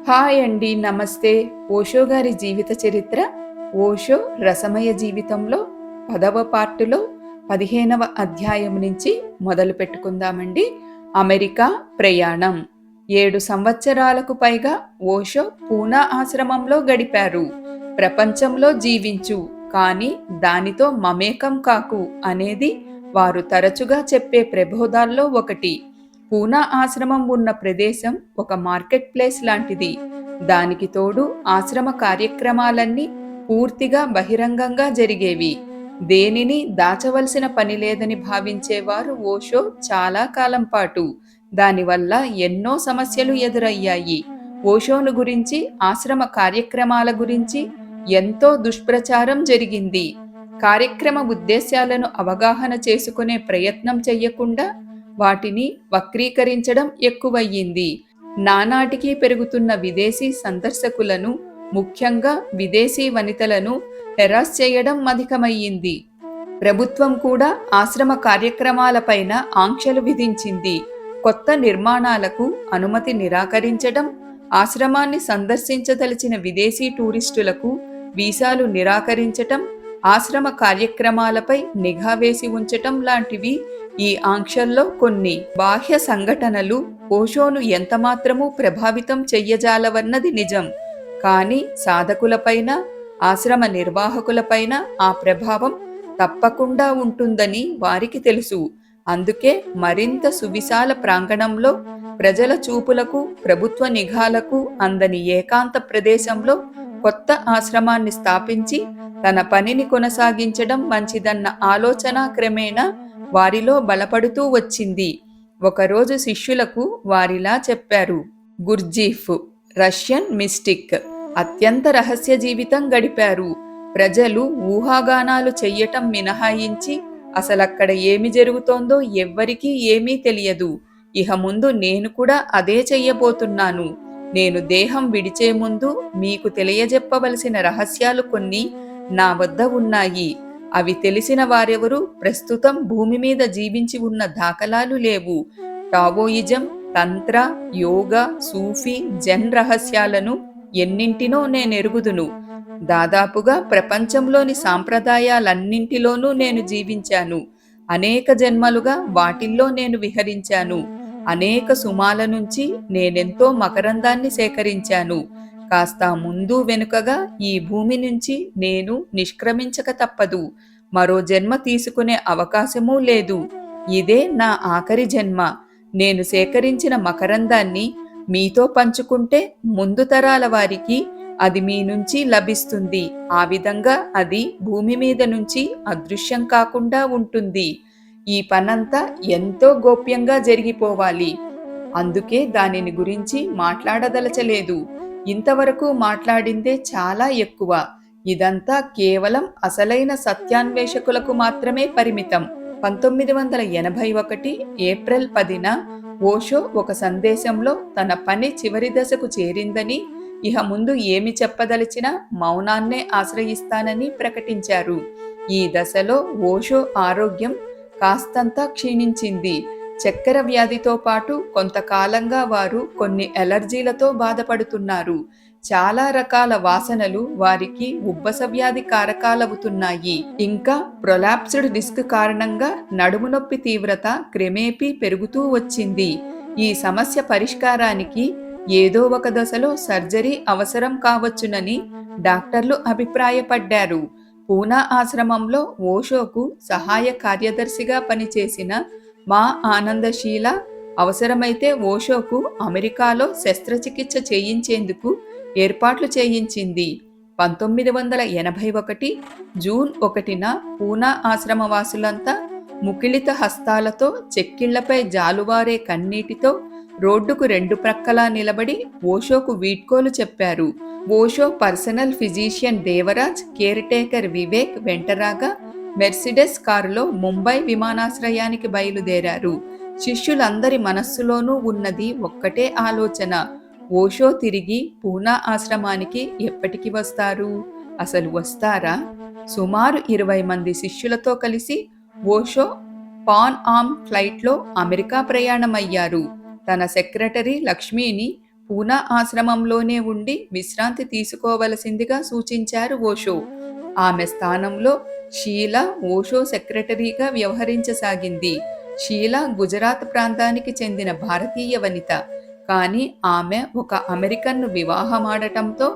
Hi అండి, నమస్తే. ఓషో గారి జీవిత చరిత్ర. ఓషో రసమయ జీవితంలో 10వ పార్టులో 15వ అధ్యాయం నుంచి మొదలు పెట్టుకుందామండి. అమెరికా ప్రయాణం. 7 సంవత్సరాలకు పైగా ఓషో పూనా ఆశ్రమంలో గడిపారు. ప్రపంచంలో జీవించు, కానీ దానితో మమేకం కాకు అనేది వారు తరచుగా చెప్పే ప్రబోధాల్లో ఒకటి. పూనా ఆశ్రమం ఉన్న ప్రదేశం ఒక మార్కెట్ ప్లేస్ లాంటిది. దానికి తోడు ఆశ్రమ కార్యక్రమాలన్నీ పూర్తిగా బహిరంగంగా జరిగేవి. దేనిని దాచవలసిన పని లేదని భావించేవారు ఓషో చాలా కాలం పాటు. దానివల్ల ఎన్నో సమస్యలు ఎదురయ్యాయి. ఓషోను గురించి, ఆశ్రమ కార్యక్రమాల గురించి ఎంతో దుష్ప్రచారం జరిగింది. కార్యక్రమ ఉద్దేశాలను అవగాహన చేసుకునే ప్రయత్నం చెయ్యకుండా వాటిని వక్రీకరించడం ఎక్కువయ్యింది. నానాటికి పెరుగుతున్న విదేశీ సందర్శకులను, ముఖ్యంగా విదేశీ వనితలను హెరాస్ చేయడం అధికమయ్యింది. ప్రభుత్వం కూడా ఆశ్రమ కార్యక్రమాలపైన ఆంక్షలు విధించింది. కొత్త నిర్మాణాలకు అనుమతి నిరాకరించడం, ఆశ్రమాన్ని సందర్శించదలిచిన విదేశీ టూరిస్టులకు వీసాలు నిరాకరించటం, ఆశ్రమ కార్యక్రమాలపై నిఘా వేసి ఉంచటం లాంటివి ఈ ఆంక్షల్లో కొన్ని. బాహ్య సంఘటనలు ఓషోను ఎంతమాత్రమూ ప్రభావితం చెయ్యజాలవన్నది నిజం. కానీ సాధకులపైన, ఆశ్రమ నిర్వాహకులపైన ఆ ప్రభావం తప్పకుండా ఉంటుందని వారికి తెలుసు. అందుకే మరింత సువిశాల ప్రాంగణంలో, ప్రజల చూపులకు, ప్రభుత్వ నిఘాలకు అందని ఏకాంత ప్రదేశంలో కొత్త ఆశ్రమాన్ని స్థాపించి తన పనిని కొనసాగించడం మంచిదన్న ఆలోచన క్రమేణా వారిలో బలపడుతూ వచ్చింది. ఒకరోజు శిష్యులకు వారిలా చెప్పారు. గుర్జీఫ్ రష్యన్ మిస్టిక్ అత్యంత రహస్య జీవితం గడిపారు. ప్రజలు ఊహాగానాలు చెయ్యటం మినహాయించి అసలక్కడ ఏమి జరుగుతోందో ఎవ్వరికీ ఏమీ తెలియదు. ఇహ ముందు నేను కూడా అదే చెయ్యబోతున్నాను. నేను దేహం విడిచే ముందు మీకు తెలియజెప్పవలసిన రహస్యాలు కొన్ని నా వద్ద ఉన్నాయి. అవి తెలిసిన వారెవరూ ప్రస్తుతం భూమి మీద జీవించి ఉన్న దాఖలాలు లేవు. టావోయిజం, తంత్ర, యోగా, సూఫీ, జెన్ రహస్యాలను ఎన్నింటినో నేనెరుగుదును. దాదాపుగా ప్రపంచంలోని సాంప్రదాయాలన్నింటిలోనూ నేను జీవించాను. అనేక జన్మలుగా వాటిల్లో నేను విహరించాను. అనేక సుమాల నుంచి నేనెంతో మకరందాన్ని సేకరించాను. కాస్త ముందు వెనుకగా ఈ భూమి నుంచి నేను నిష్క్రమించక తప్పదు. మరో జన్మ తీసుకునే అవకాశమూ లేదు. ఇదే నా ఆఖరి జన్మ. నేను సేకరించిన మకరందాన్ని మీతో పంచుకుంటే ముందు తరాల వారికి అది మీ నుంచి లభిస్తుంది. ఆ విధంగా అది భూమి మీద నుంచి అదృశ్యం కాకుండా ఉంటుంది. ఈ పనంతా ఎంతో గోప్యంగా జరిగిపోవాలి. అందుకే దానిని గురించి మాట్లాడదలచలేదు. ఇంతవరకు మాట్లాడిందే చాలా ఎక్కువ. ఇదంతా కేవలం అసలైన సత్యాన్వేషకులకు మాత్రమే పరిమితం. 1981 ఏప్రిల్ 10న ఓషో ఒక సందేశంలో తన పని చివరి దశకు చేరిందని, ఇహ ముందు ఏమి చెప్పదలిచినా మౌనాన్నే ఆశ్రయిస్తానని ప్రకటించారు. ఈ దశలో ఓషో ఆరోగ్యం కాస్తంతా క్షీణించింది. చక్కెర వ్యాధితో పాటు కొంతకాలంగా వారు కొన్ని ఎలర్జీలతో బాధపడుతున్నారు. చాలా రకాల వాసనలు వారికి ఉబ్బస వ్యాధి కారకాలవుతున్నాయి. ఇంకా ప్రొలాప్స్డ్ డిస్క్ కారణంగా నడుము నొప్పి తీవ్రత క్రమేపీ పెరుగుతూ వచ్చింది. ఈ సమస్య పరిష్కారానికి ఏదో ఒక దశలో సర్జరీ అవసరం కావచ్చునని డాక్టర్లు అభిప్రాయపడ్డారు. పూనా ఆశ్రమంలో ఓషోకు సహాయ కార్యదర్శిగా పనిచేసిన మా ఆనందశీల అవసరమైతే ఓషోకు అమెరికాలో శస్త్రచికిత్స చేయించేందుకు ఏర్పాట్లు చేయించింది. 1981 జూన్ 1న పూనా ఆశ్రమవాసులంతా ముకిళిత హస్తాలతో, చెక్కిళ్లపై జాలువారే కన్నీటితో రోడ్డుకు 2 ప్రక్కలా నిలబడి ఓషోకు వీడ్కోలు చెప్పారు. Osho personal physician Devaraj, care taker Vivek వెంటరాగా మెర్సిడెస్ కారులో ముంబై విమానాశ్రయానికి బయలుదేరారు. శిష్యులందరి మనస్సులోనూ ఉన్నది ఒక్కటే ఆలోచన. ఓషో తిరిగి పూనా ఆశ్రమానికి ఎప్పటికి వస్తారు? అసలు వస్తారా? సుమారు 20 మంది శిష్యులతో కలిసి ఓషో పాన్ ఆమ్ ఫ్లైట్లో అమెరికా ప్రయాణమయ్యారు. తన సెక్రటరీ లక్ష్మిని పూనా ఆశ్రమంలోనే ఉండి విశ్రాంతి తీసుకోవలసిందిగా సూచించారు ఓషో. ఆమె స్థానంలో షీలా ఓషో సెక్రటరీగా వ్యవహరించసాగింది. షీలా గుజరాత్ ప్రాంతానికి చెందిన భారతీయ వనిత. కానీ ఆమె ఒక అమెరికన్ను వివాహమాడటంతో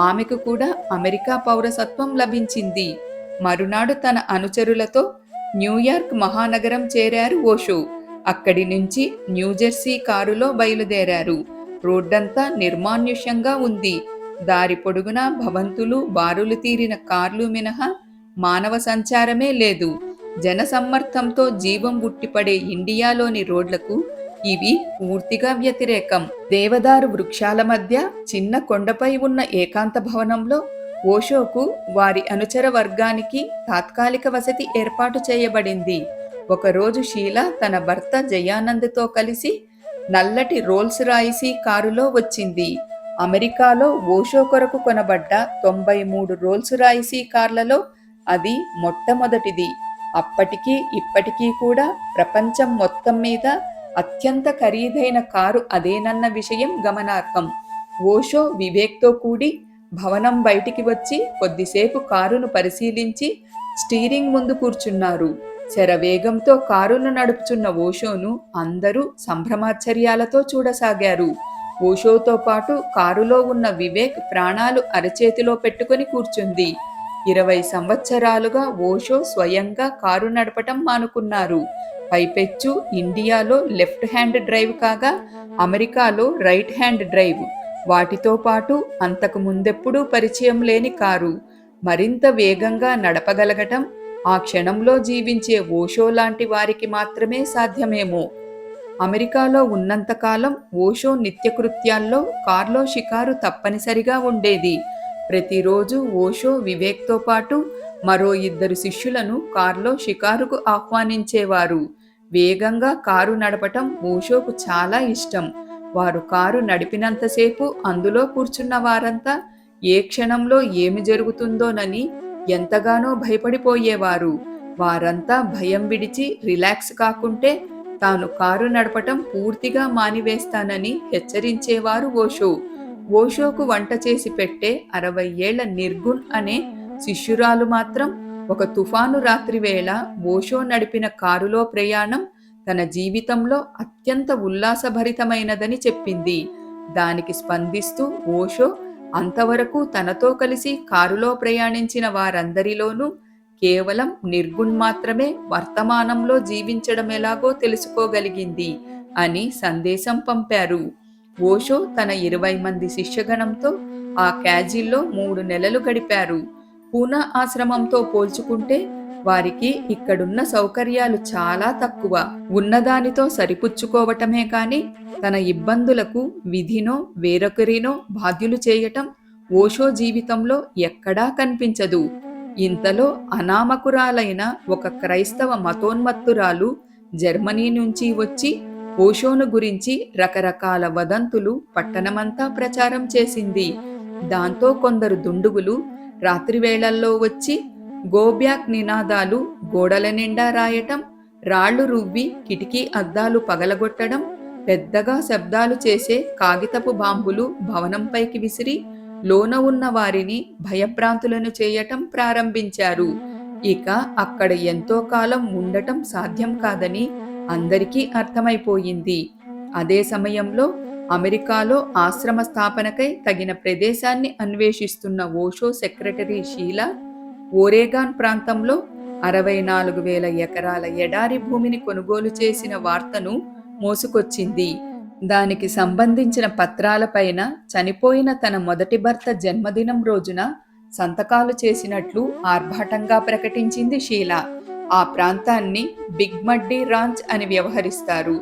ఆమెకు కూడా అమెరికా పౌరసత్వం లభించింది. మరునాడు తన అనుచరులతో న్యూయార్క్ మహానగరం చేరారు ఓషో. అక్కడి నుంచి న్యూజెర్సీ కారులో బయలుదేరారు. రోడ్డంతా నిర్మానుష్యంగా ఉంది. దారి పొడుగునా భవంతులు, బారులు తీరిన కార్లు మినహా మానవ సంచారమే లేదు. జనసమ్మర్దంతో జీవం ఉట్టిపడే ఇండియాలోని రోడ్లకు ఇవి పూర్తిగా వ్యతిరేకం. దేవదారు వృక్షాల మధ్య చిన్న కొండపై ఉన్న ఏకాంత భవనంలో ఓషోకు వారి అనుచర వర్గానికి తాత్కాలిక వసతి ఏర్పాటు చేయబడింది. ఒకరోజు షీలా తన భర్త జయానంద్తో కలిసి నల్లటి రోల్స్ రాయిసీ కారులో వచ్చింది. అమెరికాలో ఓషో కొరకు కొనబడ్డ 93 రోల్స్ రాయిసీ కార్లలో అది మొట్టమొదటిది. అప్పటికీ ఇప్పటికీ కూడా ప్రపంచం మొత్తం మీద అత్యంత ఖరీదైన కారు అదేనన్న విషయం గమనార్హం. ఓషో వివేక్తో కూడి భవనం బయటికి వచ్చి కొద్దిసేపు కారును పరిశీలించి స్టీరింగ్ ముందు కూర్చున్నారు. శరవేగంతో కారును నడుపుచున్న ఓషోను అందరూ సంభ్రమాశ్చర్యాలతో చూడసాగారు. ఓషోతో పాటు కారులో ఉన్న వివేక్ ప్రాణాలు అరచేతిలో పెట్టుకుని కూర్చుంది. 20 సంవత్సరాలుగా ఓషో స్వయంగా కారు నడపటం మానుకున్నారు. పైపెచ్చు ఇండియాలో లెఫ్ట్ హ్యాండ్ డ్రైవ్ కాగా అమెరికాలో రైట్ హ్యాండ్ డ్రైవ్. వాటితో పాటు అంతకు ముందెప్పుడూ పరిచయం లేని కారు. మరింత వేగంగా నడపగలగటం ఆ క్షణంలో జీవించే ఓషో లాంటి వారికి మాత్రమే సాధ్యమేమో. అమెరికాలో ఉన్నంతకాలం ఓషో నిత్యకృత్యాల్లో కార్లో షికారు తప్పనిసరిగా ఉండేది. ప్రతిరోజు ఓషో వివేక్తో పాటు మరో 2 శిష్యులను కారులో షికారుకు ఆహ్వానించేవారు. వేగంగా కారు నడపటం ఓషోకు చాలా ఇష్టం. వారు కారు నడిపినంతసేపు అందులో కూర్చున్న వారంతా ఏ క్షణంలో ఏమి జరుగుతుందోనని ఎంతగానో భయపడిపోయేవారు. వారంతా భయం విడిచి రిలాక్స్ కాకుంటే తాను కారు నడపటం పూర్తిగా మానివేస్తానని హెచ్చరించేవారు ఓషో. ఓషోకు వంట చేసి పెట్టే 60 ఏళ్ల నిర్గుణ్ అనే శిష్యురాలు మాత్రం ఒక తుఫాను రాత్రి వేళ ఓషో నడిపిన కారులో ప్రయాణం తన జీవితంలో అత్యంత ఉల్లాసభరితమైనదని చెప్పింది. దానికి స్పందిస్తూ ఓషో అంతవరకు తనతో కలిసి కారులో ప్రయాణించిన వారందరిలోనూ కేవలం నిర్గుణ్ మాత్రమే వర్తమానంలో జీవించడం ఎలాగో తెలుసుకోగలిగింది అని సందేశం పంపారు. ఓషో తన 20 మంది శిష్యగణంతో ఆ క్యాజిల్లో 3 నెలలు గడిపారు. పూనా ఆశ్రమంతో పోల్చుకుంటే వారికి ఇక్కడున్న సౌకర్యాలు చాలా తక్కువ. ఉన్నదానితో సరిపుచ్చుకోవటమే కాని తన ఇబ్బందులకు విధినో వేరొకరినో బాధ్యులు చేయటం ఓషో జీవితంలో ఎక్కడా కనిపించదు. ఇంతలో అనామకురాలైన ఒక క్రైస్తవ మతోన్మత్తురాలు జర్మనీ నుంచి వచ్చి ఓషోను గురించి రకరకాల వదంతులు పట్టణమంతా ప్రచారం చేసింది. దాంతో కొందరు దుండుగులు రాత్రివేళల్లో వచ్చి గోబ్యాక్ నినాదాలు గోడల నిండా రాయటం, రాళ్లు రువ్వి కిటికీ అద్దాలు పగలగొట్టడం, పెద్దగా శబ్దాలు చేసే కాగితపు బాంబులు భవనంపైకి విసిరి లోన ఉన్న వారిని భయభ్రాంతులను చేయటం ప్రారంభించారు. ఇక అక్కడ ఎంతో కాలం ఉండటం సాధ్యం కాదని అందరికీ అర్థమైపోయింది. అదే సమయంలో అమెరికాలో ఆశ్రమ స్థాపనకై తగిన ప్రదేశాన్ని అన్వేషిస్తున్న ఓషో సెక్రటరీ షీలా ఓరేగాన్ ప్రాంతంలో 64,000 ఎకరాల ఎడారి భూమిని కొనుగోలు చేసిన వార్తను మోసుకొచ్చింది. దానికి సంబంధించిన పత్రాలపైన చనిపోయిన తన మొదటి భర్త జన్మదినం రోజున సంతకాలు చేసినట్లు ఆర్భాటంగా ప్రకటించింది షీలా. ఆ ప్రాంతాన్ని బిగ్ మడ్డీ రాంచ్ అని వ్యవహరిస్తారు.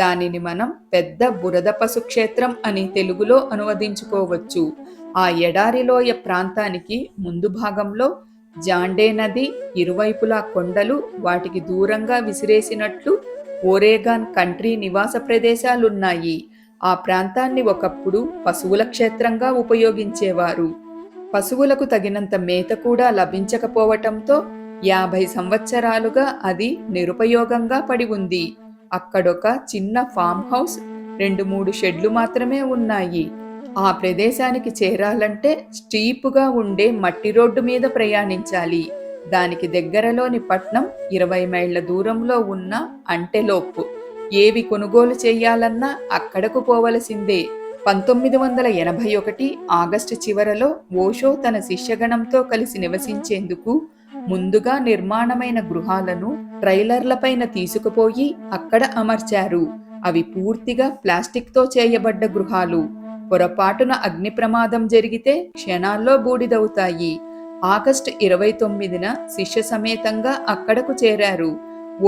దానిని మనం పెద్ద బురద పశు క్షేత్రం అని తెలుగులో అనువదించుకోవచ్చు. ఆ ఎడారిలోయ ప్రాంతానికి ముందు భాగంలో జాండే నది, ఇరువైపులా కొండలు వాటికి దూరంగా విసిరేసినట్లు ఓరేగాన్ కంట్రీ నివాస ప్రదేశాలున్నాయి. ఆ ప్రాంతాన్ని ఒకప్పుడు పశువుల క్షేత్రంగా ఉపయోగించేవారు. పశువులకు తగినంత మేత కూడా లభించకపోవటంతో 50 సంవత్సరాలుగా అది నిరుపయోగంగా పడి ఉంది. అక్కడొక చిన్న ఫామ్ హౌస్, 2-3 షెడ్లు మాత్రమే ఉన్నాయి. ఆ ప్రదేశానికి చేరాలంటే స్టీపుగా ఉండే మట్టి రోడ్డు మీద ప్రయాణించాలి. దానికి దగ్గరలోని పట్నం 20 మైళ్ళ దూరంలో ఉన్న అంటెలోప్. ఏవి కొనుగోలు చెయ్యాలన్నా అక్కడకు పోవలసిందే. 1981 ఆగస్టు చివరలో ఓషో తన శిష్యగణంతో కలిసి నివసించేందుకు ముందుగా నిర్మాణమైన గృహాలను ట్రైలర్లపైన తీసుకుపోయి అక్కడ అమర్చారు. అవి పూర్తిగా ప్లాస్టిక్తో చేయబడ్డ గృహాలు. పొరపాటున అగ్ని ప్రమాదం జరిగితే క్షణాల్లో బూడిదవుతాయి. ఆగస్టు 29న శిష్య సమేతంగా అక్కడకు చేరారు.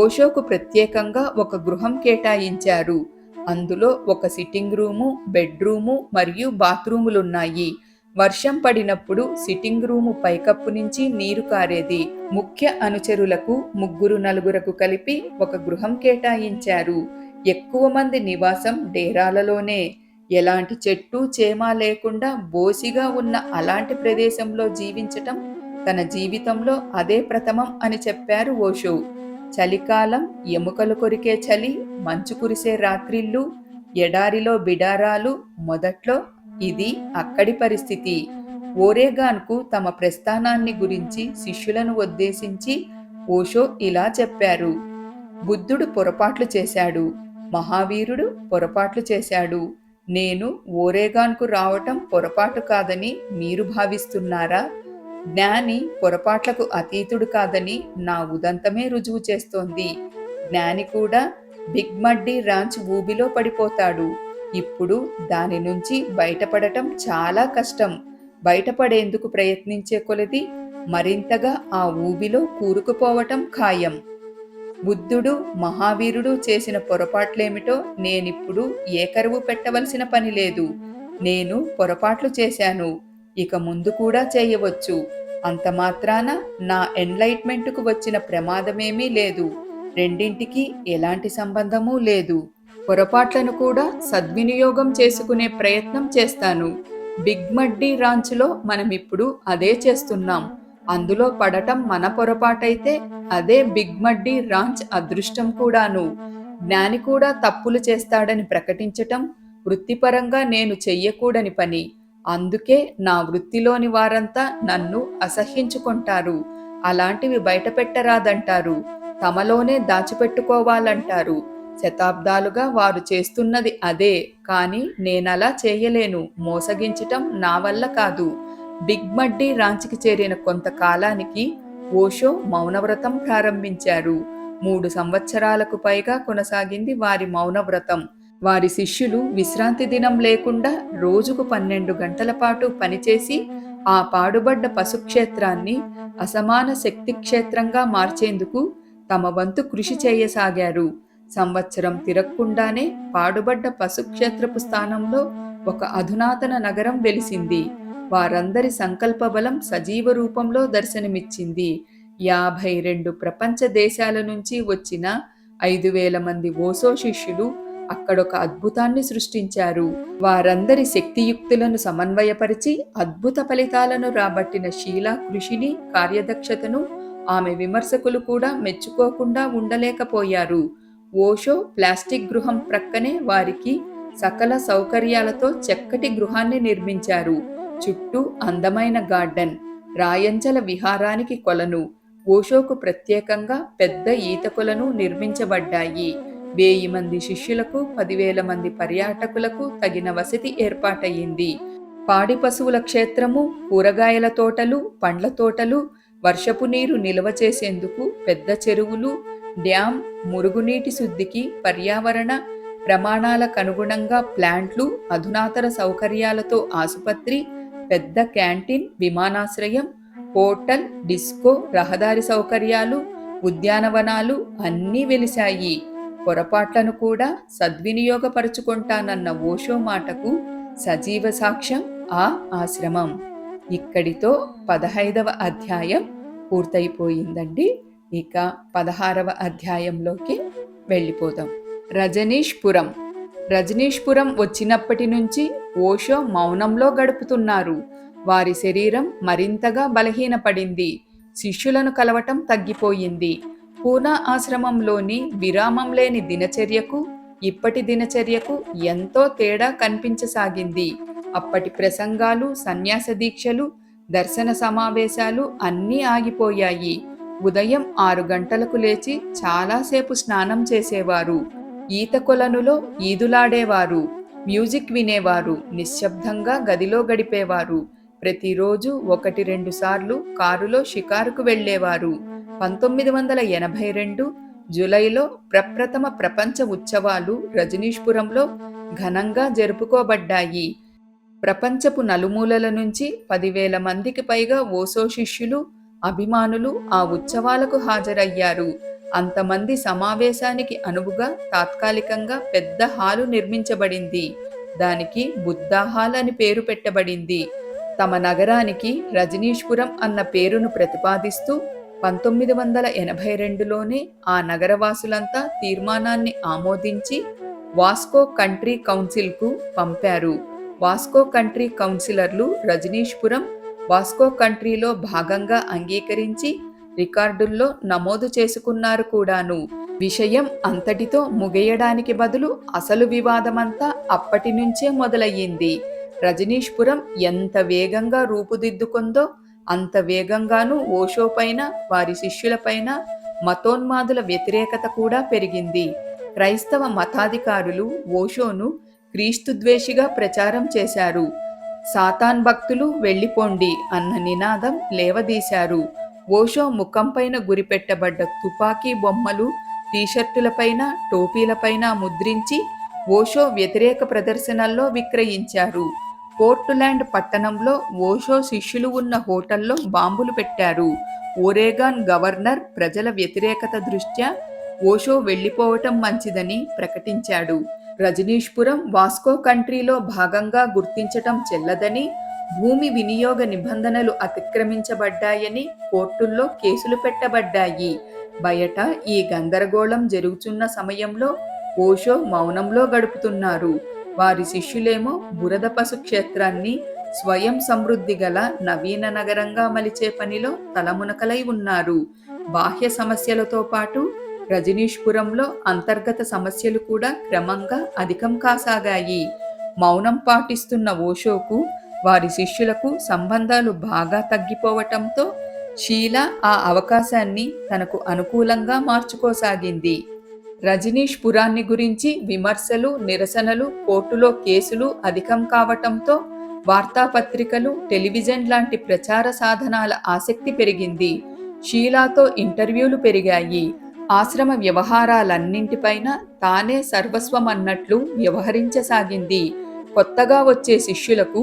ఓషోకు ప్రత్యేకంగా ఒక గృహం కేటాయించారు. అందులో ఒక సిట్టింగ్ రూము, బెడ్రూము మరియు బాత్రూములున్నాయి. వర్షం పడినప్పుడు సిట్టింగ్ రూము పైకప్పు నుంచి నీరు కారేది. ముఖ్య అనుచరులకు 3-4 కలిపి ఒక గృహం కేటాయించారు. ఎక్కువ మంది నివాసం డేరాలలోనే. ఎలాంటి చెట్టు చేమ లేకుండా బోసిగా ఉన్న అలాంటి ప్రదేశంలో జీవించటం తన జీవితంలో అదే ప్రథమం అని చెప్పారు ఓషో. చలికాలం, ఎముకలు కొరికే చలి, మంచు కురిసే రాత్రిళ్ళు, ఎడారిలో బిడారాలు. మొదట్లో ఇది అక్కడి పరిస్థితి. ఓరెగాన్కు తమ ప్రస్థానాన్ని గురించి శిష్యులను ఉద్దేశించి ఓషో ఇలా చెప్పారు: బుద్ధుడు పొరపాట్లు చేశాడు, మహావీరుడు పొరపాట్లు చేశాడు. నేను ఓరెగాన్కు రావటం పొరపాటు కాదని మీరు భావిస్తున్నారా? జ్ఞాని పొరపాట్లకు అతీతుడు కాదని నా ఉదంతమే రుజువు చేస్తోంది. జ్ఞాని కూడా బిగ్ మడ్డీ రాంచ్ ఊబిలో పడిపోతాడు. ఇప్పుడు దాని నుంచి బయటపడటం చాలా కష్టం. బయటపడేందుకు ప్రయత్నించే కొలది మరింతగా ఆ ఊబిలో కూరుకుపోవటం ఖాయం. బుద్ధుడు, మహావీరుడు చేసిన పొరపాట్లేమిటో నేనిప్పుడు ఏకరువు పెట్టవలసిన పని లేదు. నేను పొరపాట్లు చేశాను, ఇక ముందు కూడా చేయవచ్చు. అంత మాత్రాన నా ఎన్లైట్మెంట్కు వచ్చిన ప్రమాదమేమీ లేదు. రెండింటికి ఎలాంటి సంబంధమూ లేదు. పొరపాట్లను కూడా సద్వినియోగం చేసుకునే ప్రయత్నం చేస్తాను. బిగ్ మడ్డీ రాంచ్లో మనమిప్పుడు అదే చేస్తున్నాం. అందులో పడటం మన పొరపాటైతే అదే బిగ్ మడ్డీ రాంచ్ అదృష్టం కూడాను. జ్ఞాని కూడా తప్పులు చేస్తాడని ప్రకటించటం వృత్తిపరంగా నేను చెయ్యకూడని పని. అందుకే నా వృత్తిలోని వారంతా నన్ను అసహ్యించుకుంటారు. అలాంటివి బయటపెట్టరాదంటారు. తమలోనే దాచిపెట్టుకోవాలంటారు. శతాబ్దాలుగా వారు చేస్తున్నది అదే. కానీ నేనలా చేయలేను. మోసగించటం నా వల్ల కాదు. బిగ్ మడ్డీ రాంచ్కి చేరిన కొంతకాలానికి ఓషో మౌనవ్రతం ప్రారంభించారు. 3 సంవత్సరాలకు పైగా కొనసాగింది వారి మౌనవ్రతం. వారి శిష్యులు విశ్రాంతి దినం లేకుండా రోజుకు 12 గంటల పాటు పనిచేసి ఆ పాడుబడ్డ పశుక్షేత్రాన్ని అసమాన శక్తి క్షేత్రంగా మార్చేందుకు తమ వంతు కృషి చేయసాగారు. సంవత్సరం తిరగకుండానే పాడుబడ్డ పశుక్షేత్రపు స్థానంలో ఒక అధునాతన నగరం వెలిసింది. వారందరి సంకల్ప బలం సజీవ రూపంలో దర్శనమిచ్చింది. 52 ప్రపంచ దేశాల నుంచి వచ్చిన 5,000 మంది ఓషో శిష్యులు అక్కడొక అద్భుతాన్ని సృష్టించారు. వారందరి శక్తియుక్తులను సమన్వయపరిచి అద్భుత ఫలితాలను రాబట్టిన షీలా కృషిని, కార్యదక్షతను ఆమె విమర్శకులు కూడా మెచ్చుకోకుండా ఉండలేకపోయారు. ఓషో ప్లాస్టిక్ గృహం ప్రక్కనే వారికి సకల సౌకర్యాలతో చక్కటి గృహాన్ని నిర్మించారు. చుట్టూ అందమైన గార్డెన్, రాయంచల విహారానికి కొలను, ఓషోకు ప్రత్యేకంగా పెద్ద ఈత కొలను నిర్మించబడ్డాయి. 1000 మంది శిష్యులకు, 10,000 మంది పర్యాటకులకు తగిన వసతి ఏర్పాటయ్యింది. పాడి పశువుల క్షేత్రము, కూరగాయల తోటలు, పండ్ల తోటలు, వర్షపు నీరు నిల్వ చేసేందుకు పెద్ద చెరువులు, డ్యాం, మురుగునీటి శుద్ధికి పర్యావరణ ప్రమాణాలకనుగుణంగా ప్లాంట్లు, అధునాతన సౌకర్యాలతో ఆసుపత్రి, పెద్ద క్యాంటీన్, విమానాశ్రయం, హోటల్, డిస్కో, రహదారి సౌకర్యాలు, ఉద్యానవనాలు అన్నీ వెలిశాయి. పొరపాట్లను కూడా సద్వినియోగపరుచుకుంటానన్న ఓషో మాటకు సజీవ సాక్ష్యం ఆ ఆశ్రమం. ఇక్కడితో 15వ అధ్యాయం పూర్తయిపోయిందండి. ఇక 16వ అధ్యాయంలోకి వెళ్ళిపోదాం. రజనీష్పురం వచ్చినప్పటి నుంచి ఓషో మౌనంలో గడుపుతున్నారు. వారి శరీరం మరింతగా బలహీనపడింది. శిష్యులను కలవటం తగ్గిపోయింది. పూనా ఆశ్రమంలోని విరామం లేని దినచర్యకు ఇప్పటి దినచర్యకు ఎంతో తేడా కనిపించసాగింది. అప్పటి ప్రసంగాలు, సన్యాస దీక్షలు, దర్శన సమావేశాలు అన్నీ ఆగిపోయాయి. ఉదయం 6 గంటలకు లేచి చాలాసేపు స్నానం చేసేవారు. ఈత కొలనులో ఈదులాడేవారు. మ్యూజిక్ వినేవారు. నిశ్శబ్దంగా గదిలో గడిపేవారు. ప్రతిరోజు 1-2 సార్లు కారులో షికారుకు వెళ్ళేవారు. 1982 జూలైలో ప్రప్రథమ ప్రపంచ ఉత్సవాలు రజనీష్పురంలో ఘనంగా జరుపుకోబడ్డాయి. ప్రపంచపు నలుమూలల నుంచి 10,000 మందికి పైగా ఓషో శిష్యులు, అభిమానులు ఆ ఉత్సవాలకు హాజరయ్యారు. అంతమంది సమావేశానికి అనువుగా తాత్కాలికంగా పెద్ద హాలు నిర్మించబడింది. దానికి బుద్ధా హాల్ అని పేరు పెట్టబడింది. తమ నగరానికి రజనీష్పురం అన్న పేరును ప్రతిపాదిస్తూ 1982లోనే ఆ నగరవాసులంతా తీర్మానాన్ని ఆమోదించి వాస్కో కంట్రీ కౌన్సిల్కు పంపారు. వాస్కో కంట్రీ కౌన్సిలర్లు రజనీష్పురం వాస్కో కంట్రీలో భాగంగా అంగీకరించి రికార్డుల్లో నమోదు చేసుకున్నారు కూడాను. విషయం అంతటితో ముగియడానికి బదులు అసలు వివాదమంతా అప్పటి నుంచే మొదలయ్యింది. రజనీష్పురం ఎంత వేగంగా రూపుదిద్దుకుందో అంత వేగంగానూ ఓషో పైన, వారి శిష్యులపైన మతోన్మాదుల వ్యతిరేకత కూడా పెరిగింది. క్రైస్తవ మతాధికారులు ఓషోను క్రీస్తుద్వేషిగా ప్రచారం చేశారు. సాతాన్ భక్తులు వెళ్ళిపోండి అన్న నినాదం లేవదీశారు. ఓషో ముఖంపైన గురిపెట్టబడ్డ తుపాకీ బొమ్మలు టీషర్టులపైన, టోపీలపైన ముద్రించి ఓషో వ్యతిరేక ప్రదర్శనల్లో విక్రయించారు. పోర్టులాండ్ పట్టణంలో ఓషో శిష్యులు ఉన్న హోటల్లో బాంబులు పెట్టారు. ఓరెగాన్ గవర్నర్ ప్రజల వ్యతిరేకత దృష్ట్యా ఓషో వెళ్లిపోవటం మంచిదని ప్రకటించాడు. రజనీష్పురం వాస్కో కంట్రీలో భాగంగా గుర్తించటం చెల్లదని, భూమి వినియోగ నిబంధనలు అతిక్రమించబడ్డాయని కోర్టుల్లో కేసులు పెట్టబడ్డాయి. బయట ఈ గందరగోళం జరుగుతున్న సమయంలో ఓషో మౌనంలో గడుపుతున్నారు. వారి శిష్యులేమో బురద పశు క్షేత్రాన్ని స్వయం సమృద్ధి గల నవీన నగరంగా మలిచే పనిలో తలమునకలై ఉన్నారు. బాహ్య సమస్యలతో పాటు రజనీష్పురంలో అంతర్గత సమస్యలు కూడా క్రమంగా అధికం కాసాగాయి. మౌనం పాటిస్తున్న ఓషోకు, వారి శిష్యులకు సంబంధాలు బాగా తగ్గిపోవటంతో షీలా ఆ అవకాశాన్ని తనకు అనుకూలంగా మార్చుకోసాగింది. రజనీష్పురాన్ని గురించి విమర్శలు, నిరసనలు, కోర్టులో కేసులు అధికం కావటంతో వార్తాపత్రికలు, టెలివిజన్ లాంటి ప్రచార సాధనాల ఆసక్తి పెరిగింది. షీలాతో ఇంటర్వ్యూలు పెరిగాయి. ఆశ్రమ వ్యవహారాలన్నింటిపైన తానే సర్వస్వం అన్నట్లు వ్యవహరించసాగింది. కొత్తగా వచ్చే శిష్యులకు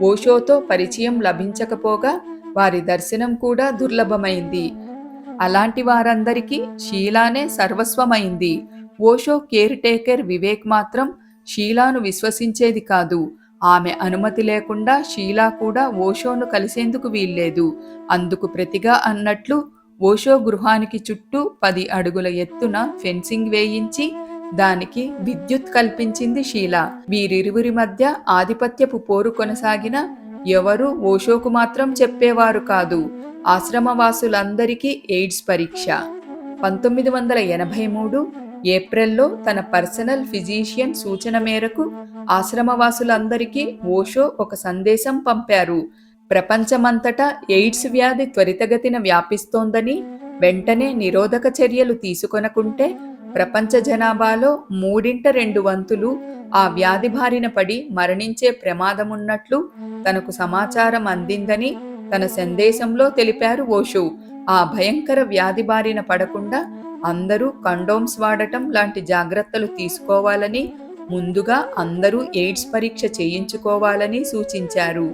ఓషోతో పరిచయం లభించకపోగా వారి దర్శనం కూడా దుర్లభమైంది. అలాంటి వారందరికీ షీలానే సర్వస్వమైంది. ఓషో కేర్ టేకర్ వివేక్ మాత్రం షీలాను విశ్వసించేది కాదు. ఆమె అనుమతి లేకుండా షీలా కూడా ఓషోను కలిసేందుకు వీల్లేదు. అందుకు ప్రతిగా అన్నట్లు ఓషో గృహానికి చుట్టూ 10 అడుగుల ఎత్తున ఫెన్సింగ్ వేయించి దానికి విద్యుత్ కల్పించింది షీలా. వీరిరువురి మధ్య ఆధిపత్యపు పోరు కొనసాగిన ఎవరూ ఓషోకు మాత్రం చెప్పేవారు కాదు. ఆశ్రమవాసులందరికీ ఎయిడ్స్ పరీక్ష. 1983 ఏప్రిల్లో తన పర్సనల్ ఫిజీషియన్ సూచన మేరకు ఆశ్రమవాసులందరికీ ఓషో ఒక సందేశం పంపారు. ప్రపంచమంతటా ఎయిడ్స్ వ్యాధి త్వరితగతిన వ్యాపిస్తోందని, వెంటనే నిరోధక చర్యలు తీసుకొనకుంటే ప్రపంచ జనాభాలో 2/3 వంతులు ఆ వ్యాధి బారిన పడి మరణించే ప్రమాదమున్నట్లు తనకు సమాచారం అందిందని తన సందేశంలో తెలిపారు ఓషో. ఆ భయంకర వ్యాధి బారిన పడకుండా అందరూ కండోమ్స్ వాడటం లాంటి జాగ్రత్తలు తీసుకోవాలని, ముందుగా అందరూ ఎయిడ్స్ పరీక్ష చేయించుకోవాలని సూచించారు.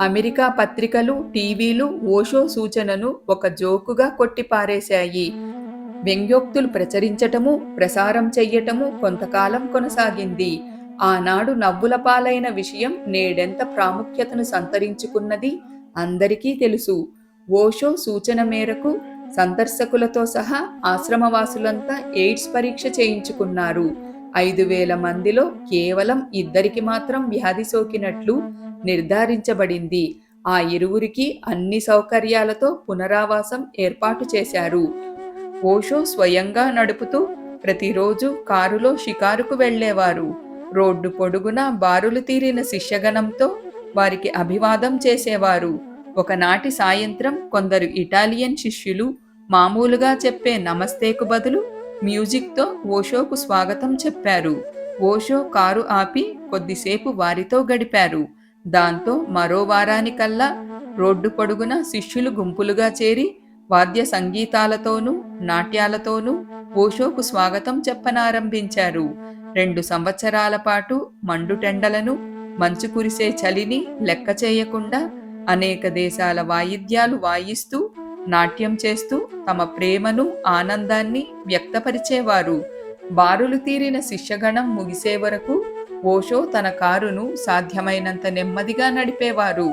అమెరికా పత్రికలు, టీవీలు ఓషో సూచనను ఒక జోకుగా కొట్టిపారేశాయి. వ్యంగ్యోక్తులు ప్రచరించటము, ప్రసారం చెయ్యటము కొంతకాలం కొనసాగింది. ఆనాడు నవ్వుల పాలైన విషయం నేడెంత ప్రాముఖ్యతను సంతరించుకున్నది అందరికీ తెలుసు. ఓషో సూచన మేరకు సందర్శకులతో సహా ఆశ్రమవాసులంతా ఎయిడ్స్ పరీక్ష చేయించుకున్నారు. 5,000 మందిలో కేవలం 2 మాత్రం వ్యాధి సోకినట్లు నిర్ధారించబడింది. ఆ ఇరువురికి అన్ని సౌకర్యాలతో పునరావాసం ఏర్పాటు చేశారు. ఓషో స్వయంగా నడుపుతూ ప్రతిరోజు కారులో షికారుకు వెళ్ళేవారు. రోడ్డు పొడుగునా బారులు తీరిన శిష్యగణంతో వారికి అభివాదం చేసేవారు. ఒకనాటి సాయంత్రం కొందరు ఇటాలియన్ శిష్యులు మామూలుగా చెప్పే నమస్తేకు బదులు మ్యూజిక్తో ఓషోకు స్వాగతం చెప్పారు. ఓషో కారు ఆపి కొద్దిసేపు వారితో గడిపారు. దాంతో మరో వారానికల్లా రోడ్డు పొడుగున శిష్యులు గుంపులుగా చేరి వాద్య సంగీతాలతోనూ నాట్యాలతోనూ ఓషోకు స్వాగతం చెప్పనారంభించారు. 2 సంవత్సరాల పాటు మండుటెండలను, మంచు కురిసే చలిని లెక్క చేయకుండా అనేక దేశాల వాయిద్యాలు వాయిస్తూ నాట్యం చేస్తూ తమ ప్రేమను, ఆనందాన్ని వ్యక్తపరిచేవారు. బారులు తీరిన శిష్యగణం ముగిసే వరకు ఓషో తన కారును సాధ్యమైనంత నెమ్మదిగా నడిపేవారు.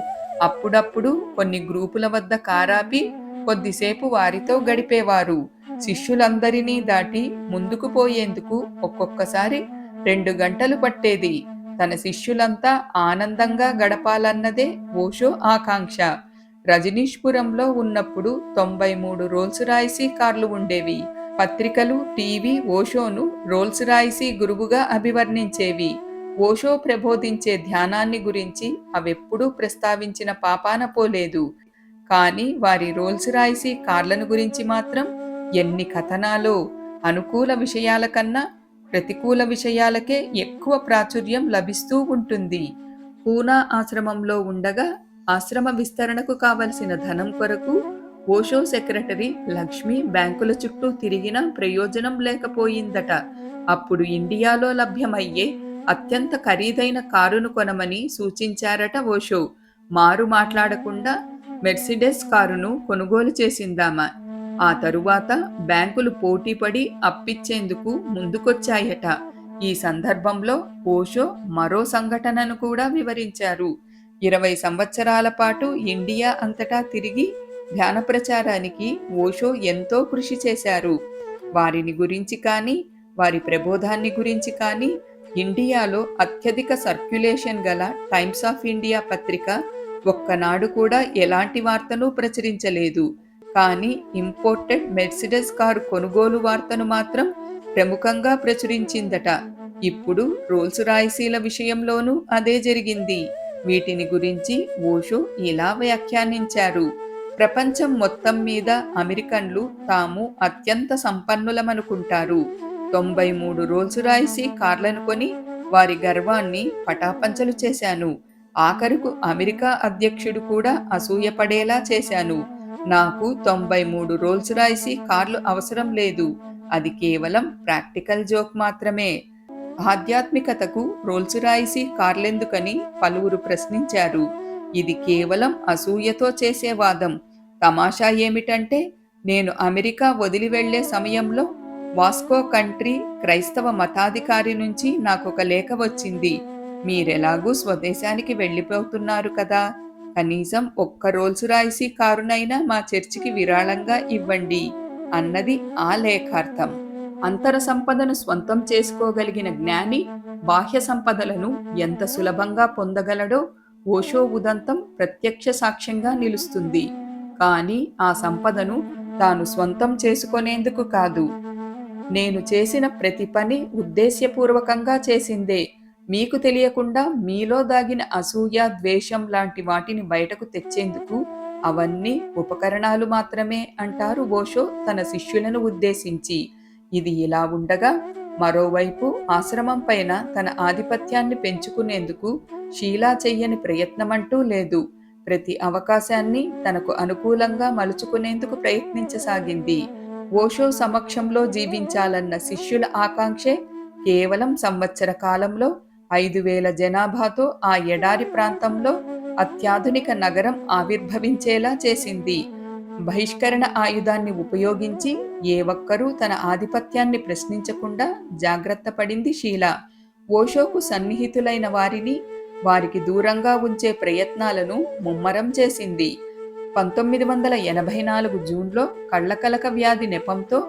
అప్పుడప్పుడు కొన్ని గ్రూపుల వద్ద కారాపి కొద్దిసేపు వారితో గడిపేవారు. శిష్యులందరినీ దాటి ముందుకు పోయేందుకు ఒక్కొక్కసారి 2 గంటలు పట్టేది. తన శిష్యులంతా ఆనందంగా గడపాలన్నదే ఓషో ఆకాంక్ష. రజనీష్పురంలో ఉన్నప్పుడు 93 రోల్స్ రాయిసీ కార్లు ఉండేవి. పత్రికలు, టీవీ ఓషోను రోల్స్ రాయిసీ గురువుగా అభివర్ణించేవి. ఓషో ప్రబోధించే ధ్యానాన్ని గురించి అవెప్పుడూ ప్రస్తావించిన పాపాన పోలేదు. కానీ వారి రోల్స్ రాయిసీ కార్లను గురించి మాత్రం ఎన్ని కథనాలో! అనుకూల విషయాల కన్నా ప్రతికూల విషయాలకే ఎక్కువ ప్రాచుర్యం లభిస్తూ ఉంటుంది. పూనా ఆశ్రమంలో ఉండగా ఆశ్రమ విస్తరణకు కావలసిన ధనం కొరకు ఓషో సెక్రటరీ లక్ష్మి బ్యాంకుల చుట్టూ తిరిగినా ప్రయోజనం లేకపోయిందట. అప్పుడు ఇండియాలో లభ్యమయ్యే అత్యంత ఖరీదైన కారును కొనమని సూచించారట ఓషో. మారు మాట్లాడకుండా మెర్సిడెస్ కారును కొనుగోలు చేసిందామా. ఆ తరువాత బ్యాంకులు పోటీపడి అప్పిచ్చేందుకు ముందుకొచ్చాయట. ఈ సందర్భంలో ఓషో మరో సంఘటనను కూడా వివరించారు. 20 సంవత్సరాల పాటు ఇండియా అంతటా తిరిగి ధ్యాన ప్రచారానికి ఓషో ఎంతో కృషి చేశారు. వారిని గురించి కానీ, వారి ప్రబోధాన్ని గురించి కానీ ఇండియాలో అత్యధిక సర్క్యులేషన్ గల టైమ్స్ ఆఫ్ ఇండియా పత్రిక ఒక్కనాడు కూడా ఎలాంటి వార్తను ప్రచురించలేదు. కానీ ఇంపోర్టెడ్ మెర్సిడెస్ కారు కొనుగోలు వార్తను మాత్రం ప్రముఖంగా ప్రచురించిందట. ఇప్పుడు రోల్స్ రాయిసీల విషయంలోనూ అదే జరిగింది. వీటిని గురించి ఓషో ఇలా వ్యాఖ్యానించారు. ప్రపంచం మొత్తం మీద అమెరికన్లు తాము అత్యంత సంపన్నులమనుకుంటారు. 93 రోల్స్ రాయిసీ కార్లను కొని వారి గర్వాన్ని పటాపంచలు చేశాను. ఆఖరుకు అమెరికా అధ్యక్షుడు కూడా అసూయపడేలా చేశాను. నాకు 93 రోల్స్ రాయిసీ కార్లు అవసరం లేదు. అది కేవలం ప్రాక్టికల్ జోక్ మాత్రమే. ఆధ్యాత్మికతకు రోల్స్ రాయిసీ కార్లెందుకని పలువురు ప్రశ్నించారు. ఇది కేవలం అసూయతో చేసే వాదం. తమాషా ఏమిటంటే నేను అమెరికా వదిలి వెళ్లే సమయంలో వాస్కో కంట్రీ క్రైస్తవ మతాధికారి నుంచి నాకొక లేఖ వచ్చింది. మీరెలాగూ స్వదేశానికి వెళ్ళిపోతున్నారు కదా, కనీసం ఒక్క రోల్స్ రాయిసీ కారునైనా మా చర్చికి విరాళంగా ఇవ్వండి అన్నది ఆ లేఖార్థం. అంతర సంపదను స్వంతం చేసుకోగలిగిన జ్ఞాని బాహ్య సంపదలను ఎంత సులభంగా పొందగలడో ఓషో ఉదంతం ప్రత్యక్ష సాక్ష్యంగా నిలుస్తుంది. కానీ ఆ సంపదను తాను స్వంతం చేసుకొనేందుకు కాదు. నేను చేసిన ప్రతి పని ఉద్దేశ్యపూర్వకంగా చేసిందే. మీకు తెలియకుండా మీలో దాగిన అసూయ, ద్వేషం లాంటి వాటిని బయటకు తెచ్చేందుకు అవన్నీ ఉపకరణాలు మాత్రమే అంటారు ఓషో తన శిష్యులను ఉద్దేశించి. ఇది ఇలా ఉండగా మరోవైపు ఆశ్రమం పైన తన ఆధిపత్యాన్ని పెంచుకునేందుకు షీలా చెయ్యని ప్రయత్నమంటూ లేదు. ప్రతి అవకాశాన్ని తనకు అనుకూలంగా మలుచుకునేందుకు ప్రయత్నించసాగింది. ఓషో సమక్షంలో జీవించాలన్న శిష్యుల ఆకాంక్షే కేవలం సంవత్సర కాలంలో 5,000 జనాభాతో ఆ ఎడారి ప్రాంతంలో అత్యాధునిక నగరం ఆవిర్భవించేలా చేసింది. బహిష్కరణ ఆయుధాన్ని ఉపయోగించి ఏ ఒక్కరూ తన ఆధిపత్యాన్ని ప్రశ్నించకుండా జాగ్రత్త పడింది షీలా. ఓషోకు సన్నిహితులైన వారిని వారికి దూరంగా ఉంచే ప్రయత్నాలను ముమ్మరం చేసింది. 1984 జూన్లో కళ్లకలక వ్యాధి నెపంతో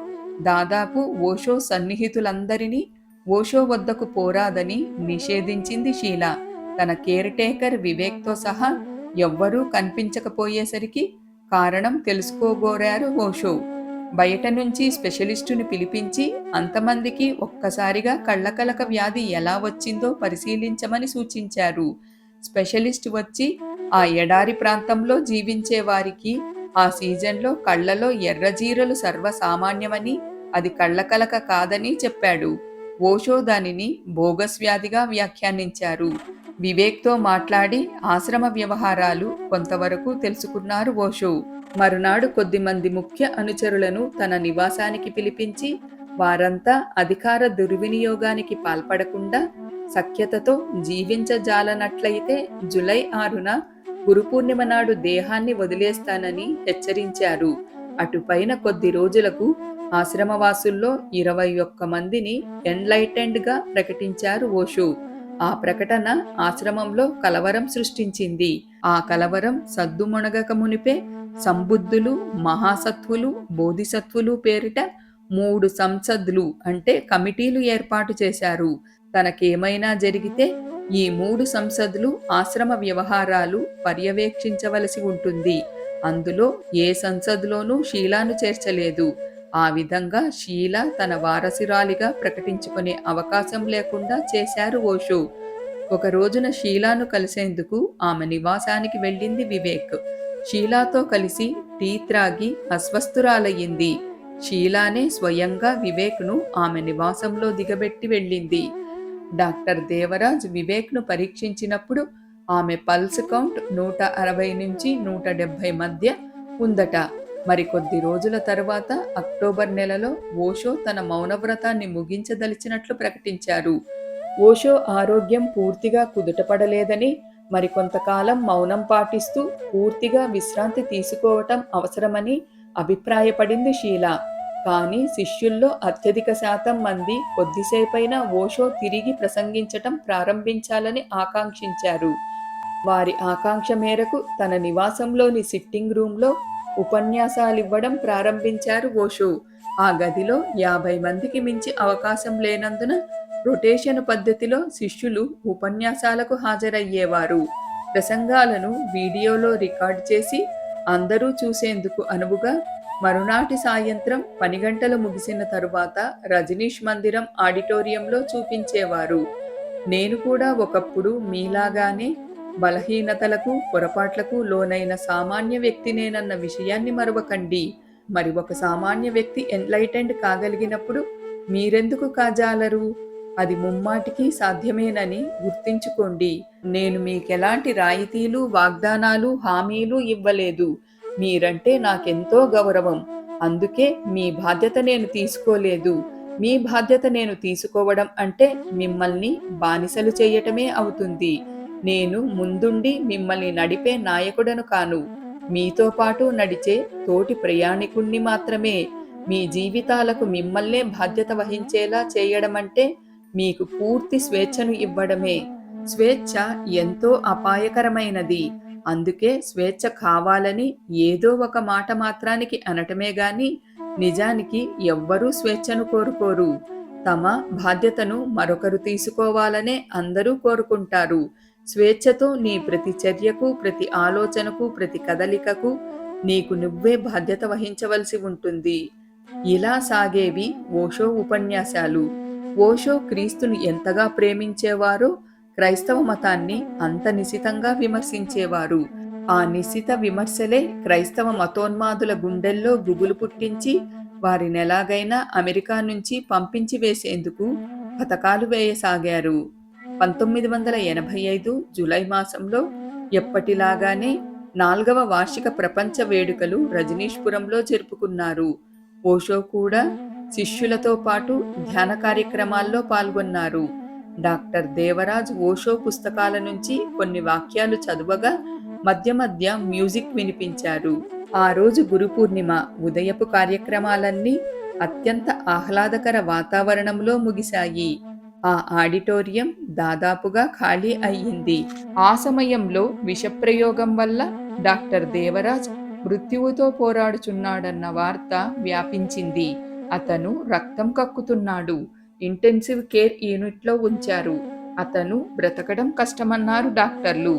దాదాపు ఓషో సన్నిహితులందరినీ ఓషో వద్దకు పోరాదని నిషేధించింది షీలా. తన కేర్ టేకర్ వివేక్తో సహా ఎవ్వరూ కనిపించకపోయేసరికి కారణం తెలుసుకోగోరారు ఓషో. బయట నుంచి స్పెషలిస్టుని పిలిపించి అంతమందికి ఒక్కసారిగా కళ్ళకలక వ్యాధి ఎలా వచ్చిందో పరిశీలించమని సూచించారు. స్పెషలిస్ట్ వచ్చి ఆ ఎడారి ప్రాంతంలో జీవించే వారికి ఆ సీజన్లో కళ్ళలో ఎర్రజీరలు సర్వసామాన్యమని, అది కళ్ళకలక కాదని చెప్పాడు. ఓషో దానిని బోగస్ వ్యాధిగా వ్యాఖ్యానించారు. వివేక్తో మాట్లాడి ఆశ్రమ వ్యవహారాలు కొంతవరకు తెలుసుకున్నారు ఓషో. మరునాడు కొద్దిమంది ముఖ్య అనుచరులను తన నివాసానికి పిలిపించి వారంతా అధికార దుర్వినియోగానికి పాల్పడకుండా సఖ్యతతో జీవించజాలనట్లయితే జూలై 6న గురుపూర్ణిమ నాడు దేహాన్ని వదిలేస్తానని హెచ్చరించారు. అటుపైన కొద్ది రోజులకు ఆశ్రమవాసుల్లో 21 మందిని ఎన్లైటెండ్గా ప్రకటించారు ఓషో. ఆ ప్రకటన ఆశ్రమంలో కలవరం సృష్టించింది. ఆ కలవరం సద్దుమొణగక మునిపే సంబుద్ధులు, మహాసత్వులు, బోధిసత్వులు పేరిట 3 సంసద్లు అంటే కమిటీలు ఏర్పాటు చేశారు. తనకేమైనా జరిగితే ఈ 3 సంసద్లు ఆశ్రమ వ్యవహారాలు పర్యవేక్షించవలసి ఉంటుంది. అందులో ఏ సంసద్లోనూ షీలాను చేర్చలేదు. ఆ విధంగా షీలా తన వారసురాలిగా ప్రకటించుకునే అవకాశం లేకుండా చేశారు ఓషో. ఒక రోజున షీలాను కలిసేందుకు ఆమె నివాసానికి వెళ్ళింది వివేక్. షీలాతో కలిసి టీ త్రాగి అస్వస్థురాలయ్యింది. షీలానే స్వయంగా వివేక్ను ఆమె నివాసంలో దిగబెట్టి వెళ్ళింది. డాక్టర్ దేవరాజ్ వివేక్ను పరీక్షించినప్పుడు ఆమె పల్స్ కౌంట్ 160 నుంచి 170 మధ్య ఉందట. మరికొద్ది రోజుల తరువాత అక్టోబర్ నెలలో ఓషో తన మౌనవ్రతాన్ని ముగించదలిచినట్లు ప్రకటించారు. ఓషో ఆరోగ్యం పూర్తిగా కుదుటపడలేదని, మరికొంతకాలం మౌనం పాటిస్తూ పూర్తిగా విశ్రాంతి తీసుకోవటం అవసరమని అభిప్రాయపడింది షీలా. కానీ శిష్యుల్లో అత్యధిక శాతం మంది కొద్దిసేపైనా ఓషో తిరిగి ప్రసంగించటం ప్రారంభించాలని ఆకాంక్షించారు. వారి ఆకాంక్ష మేరకు తన నివాసంలోని సిట్టింగ్ రూంలో ఉపన్యాసాలివ్వడం ప్రారంభించారు ఓషో. ఆ గదిలో 50 మందికి మించి అవకాశం లేనందున రొటేషన్ పద్ధతిలో శిష్యులు ఉపన్యాసాలకు హాజరయ్యేవారు. ప్రసంగాలను వీడియోలో రికార్డ్ చేసి అందరూ చూసేందుకు అనువుగా మరునాటి సాయంత్రం 10 గంటలు ముగిసిన తరువాత రజనీష్ మందిరం ఆడిటోరియంలో చూపించేవారు. నేను కూడా ఒకప్పుడు మీలాగానే బలహీనతలకు, పొరపాట్లకు లోనైన సామాన్య వ్యక్తినేనన్న విషయాన్ని మరవకండి. మరి ఒక సామాన్య వ్యక్తి ఎన్లైటెండ్ కాగలిగినప్పుడు మీరెందుకు కాజాలరు? అది ముమ్మాటికి సాధ్యమేనని గుర్తించుకోండి. నేను మీకెలాంటి రాయితీలు, వాగ్దానాలు, హామీలు ఇవ్వలేదు. మీరంటే నాకెంతో గౌరవం. అందుకే మీ బాధ్యత నేను తీసుకోలేదు. మీ బాధ్యత నేను తీసుకోవడం అంటే మిమ్మల్ని బానిసలు చేయటమే అవుతుంది. నేను ముందుండి మిమ్మల్ని నడిపే నాయకుడను కాను. మీతో పాటు నడిచే తోటి ప్రయాణికుణ్ణి మాత్రమే. మీ జీవితాలకు మిమ్మల్నే బాధ్యత వహించేలా చేయడమంటే మీకు పూర్తి స్వేచ్ఛను ఇవ్వడమే. స్వేచ్ఛ ఎంతో అపాయకరమైనది. అందుకే స్వేచ్ఛ కావాలని ఏదో ఒక మాట మాత్రానికి అనటమే గాని నిజానికి ఎవ్వరూ స్వేచ్ఛను కోరుకోరు. తమ బాధ్యతను మరొకరు తీసుకోవాలనే అందరూ కోరుకుంటారు. స్వేచ్ఛతో నీ ప్రతి చర్యకు, ప్రతి ఆలోచనకు, ప్రతి కదలికకు నీకు నువ్వే బాధ్యత వహించవలసి ఉంటుంది. ఇలా సాగేవి ఓషో ఉపన్యాసాలు. ఓషో క్రీస్తును ఎంతగా ప్రేమించేవారో క్రైస్తవ మతాన్ని అంత నిశితంగా విమర్శించేవారు. ఆ నిశిత విమర్శలే క్రైస్తవ మతోన్మాదుల గుండెల్లో గుబులు పుట్టించి వారినెలాగైనా అమెరికా నుంచి పంపించి వేసేందుకు పథకాలు వేయసాగారు. 1985 జూలై మాసంలో ఎప్పటిలాగానే 4వ వార్షిక ప్రపంచ వేడుకలు రజనీష్పురంలో జరుపుకున్నారు. ఓషో కూడా శిష్యులతో పాటు ధ్యాన కార్యక్రమాల్లో పాల్గొన్నారు. డాక్టర్ దేవరాజ్ ఓషో పుస్తకాల నుంచి కొన్ని వాక్యాలు చదువగా మధ్య మధ్య మ్యూజిక్ వినిపించారు. ఆ రోజు గురు పూర్ణిమ. ఉదయపు కార్యక్రమాలన్నీ అత్యంత ఆహ్లాదకర వాతావరణంలో ముగిశాయి. ఆ ఆడిటోరియం దాదాపుగా ఖాళీ అయ్యింది. ఆ సమయంలో విషప్రయోగం వల్ల డాక్టర్ దేవరాజ్ మృత్యువుతో పోరాడుచున్నాడన్న వార్త వ్యాపించింది. అతను రక్తం కక్కుతున్నాడు. ఇంటెన్సివ్ కేర్ యూనిట్లో ఉంచారు. అతను బ్రతకడం కష్టమన్నారు డాక్టర్లు.